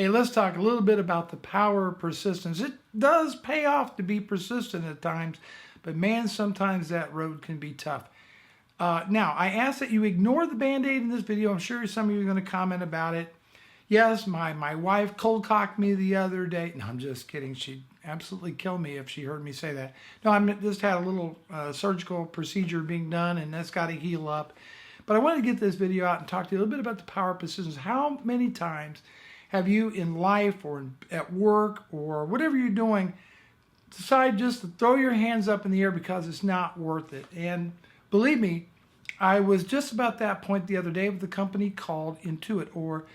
Hey, let's talk a little bit about the power of persistence. It does pay off to be persistent at times, but man, sometimes that road can be tough. Now, I ask that you ignore the Band-Aid in this video. I'm sure some of you are going to comment about it. Yes, my wife cold-cocked me the other day. No, I'm just kidding. She'd absolutely kill me if she heard me say that. No, I just had a little surgical procedure being done, and that's got to heal up. But I wanted to get this video out and talk to you a little bit about the power of persistence. How many times have you in life or at work or whatever you're doing decide just to throw your hands up in the air because it's not worth it? And believe me, I was just about that point the other day with a company called Intuit, or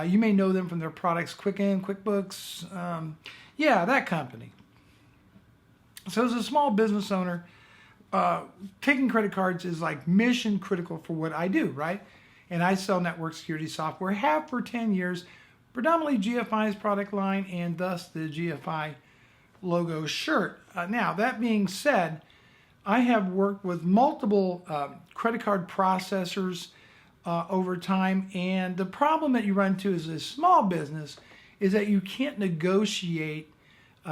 you may know them from their products, Quickbooks, yeah, that company. So as a small business owner, taking credit cards is like mission critical for what I do, right? And I sell network security software, have for 10 years, predominantly GFI's product line and thus the GFI logo shirt. Now, that being said, I have worked with multiple credit card processors over time, and the problem that you run into as a small business is that you can't negotiate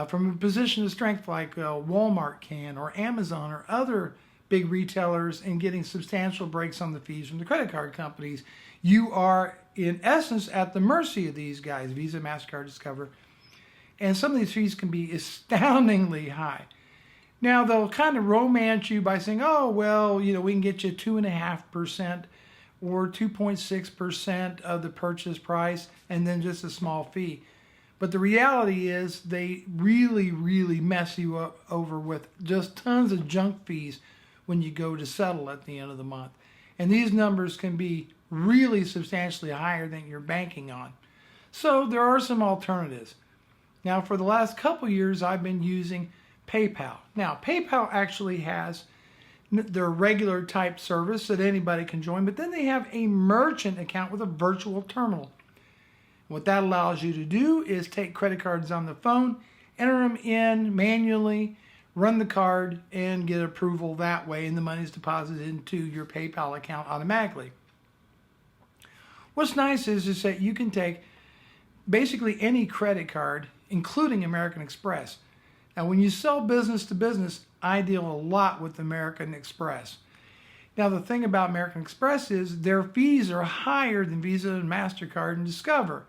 from a position of strength like Walmart can or Amazon or other big retailers and getting substantial breaks on the fees from the credit card companies. You are, in essence, at the mercy of these guys, Visa, MasterCard, Discover, and some of these fees can be astoundingly high. Now, they'll kind of romance you by saying, oh, well, you know, we can get you 2.5% or 2.6% of the purchase price and then just a small fee. But the reality is they really, really mess you up over with just tons of junk fees when you go to settle at the end of the month. And these numbers can be really substantially higher than you're banking on. So there are some alternatives. Now, for the last couple years, I've been using PayPal. Now, PayPal actually has their regular type service that anybody can join, but then they have a merchant account with a virtual terminal. What that allows you to do is take credit cards on the phone, enter them in manually, run the card, and get approval that way, and the money is deposited into your PayPal account automatically. What's nice is that you can take basically any credit card, including American Express. Now, when you sell business to business, I deal a lot with American Express. Now, the thing about American Express is their fees are higher than Visa and MasterCard and Discover.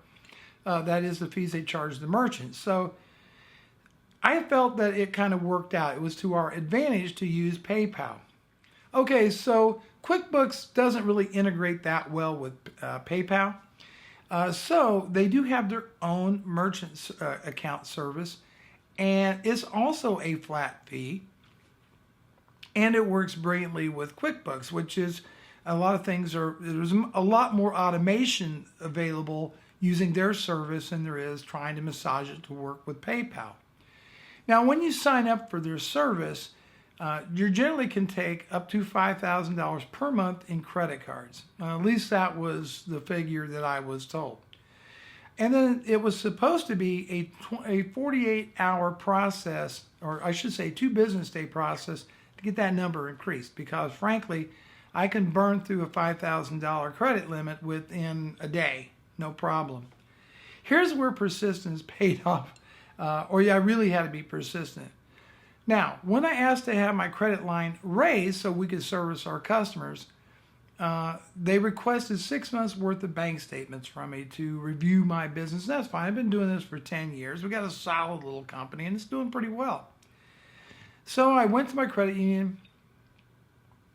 That is the fees they charge the merchants. So I felt that it kind of worked out. It was to our advantage to use PayPal. Okay, so QuickBooks doesn't really integrate that well with PayPal. So they do have their own merchant account service, and it's also a flat fee. And it works brilliantly with QuickBooks, which is a lot of things there's a lot more automation available using their service than there is trying to massage it to work with PayPal. Now, when you sign up for their service, you generally can take up to $5,000 per month in credit cards. At least that was the figure that I was told. And then it was supposed to be a 48-hour process, or I should say 2 business day process, to get that number increased, because frankly, I can burn through a $5,000 credit limit within a day, no problem. Here's where persistence paid off, I really had to be persistent. Now, when I asked to have my credit line raised so we could service our customers, they requested 6 months worth of bank statements from me to review my business. That's fine. I've been doing this for 10 years. We got a solid little company and it's doing pretty well. So I went to my credit union,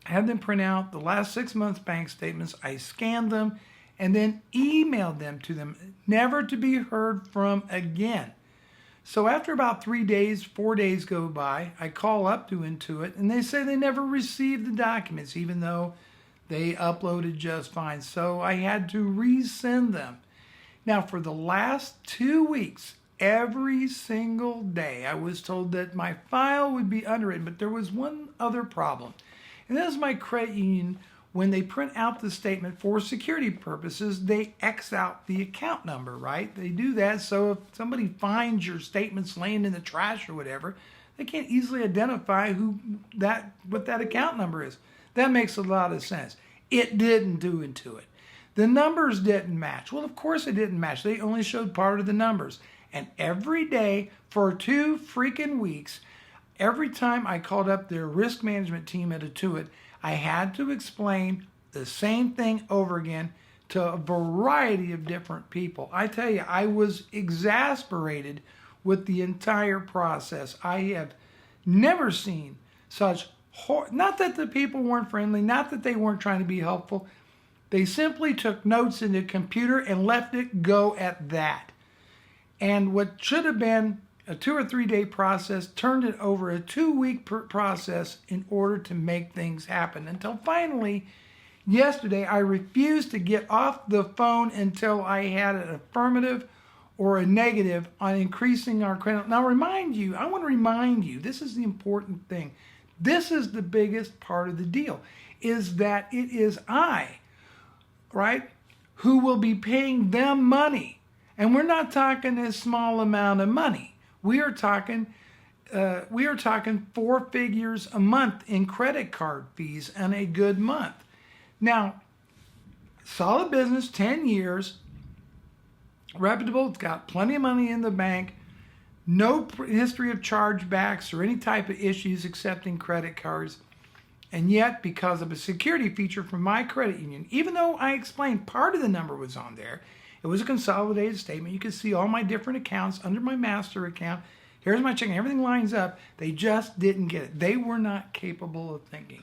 had them print out the last 6 months bank statements. I scanned them and then emailed them to them, never to be heard from again. So after about 3 days, 4 days go by, I call up to Intuit and they say they never received the documents, even though they uploaded just fine. So I had to resend them. Now, for the last 2 weeks, every single day, I was told that my file would be underwritten, but there was one other problem. And that is my credit union, when they print out the statement for security purposes, they X out the account number, right? They do that so if somebody finds your statements laying in the trash or whatever, they can't easily identify what that account number is. That makes a lot of sense. It didn't do Intuit. The numbers didn't match. Well, of course it didn't match. They only showed part of the numbers. And every day for 2 freaking weeks, every time I called up their risk management team at Intuit, I had to explain the same thing over again to a variety of different people. I tell you, I was exasperated with the entire process. I have never seen such not that the people weren't friendly, not that they weren't trying to be helpful. They simply took notes in the computer and left it go at that. And what should have been a 2 or 3 day process turned it over a 2-week process in order to make things happen. Until finally, yesterday, I refused to get off the phone until I had an affirmative or a negative on increasing our credit. Now, I want to remind you, this is the important thing. This is the biggest part of the deal, is that it is I, right, who will be paying them money. And we're not talking a small amount of money. We are talking 4 figures a month in credit card fees and a good month. Now, solid business, 10 years, reputable, it's got plenty of money in the bank, no history of chargebacks or any type of issues accepting credit cards. And yet, because of a security feature from my credit union, even though I explained part of the number was on there, it was a consolidated statement. You could see all my different accounts under my master account. Here's my checking. Everything lines up. They just didn't get it. They were not capable of thinking.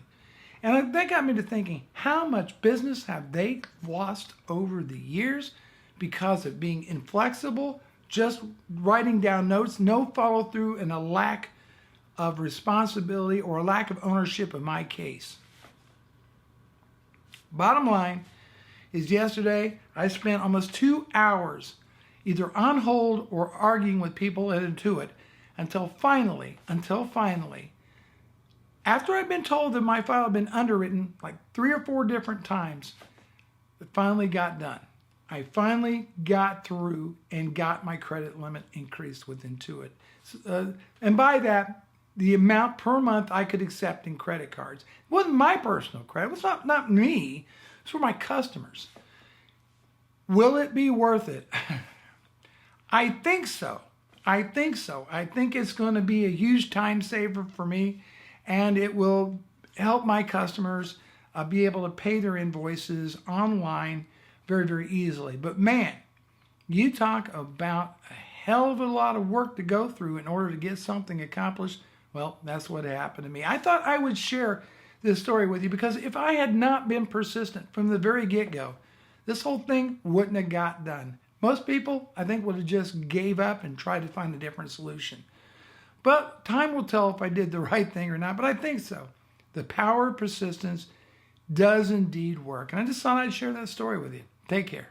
And that got me to thinking, how much business have they lost over the years because of being inflexible, just writing down notes, no follow through, and a lack of responsibility or a lack of ownership in my case. Bottom line is yesterday I spent almost 2 hours either on hold or arguing with people at Intuit until finally, after I'd been told that my file had been underwritten like 3 or 4 different times, it finally got done. I finally got through and got my credit limit increased with Intuit. And by that, the amount per month I could accept in credit cards. It wasn't my personal credit. It was not me. It's for my customers. Will it be worth it? I think so. I think it's going to be a huge time saver for me, and it will help my customers be able to pay their invoices online very, very easily. But man, you talk about a hell of a lot of work to go through in order to get something accomplished. Well, that's what happened to me. I thought I would share this story with you because if I had not been persistent from the very get-go, this whole thing wouldn't have got done. Most people, I think, would have just gave up and tried to find a different solution. But time will tell if I did the right thing or not, but I think so. The power of persistence does indeed work. And I just thought I'd share that story with you. Take care.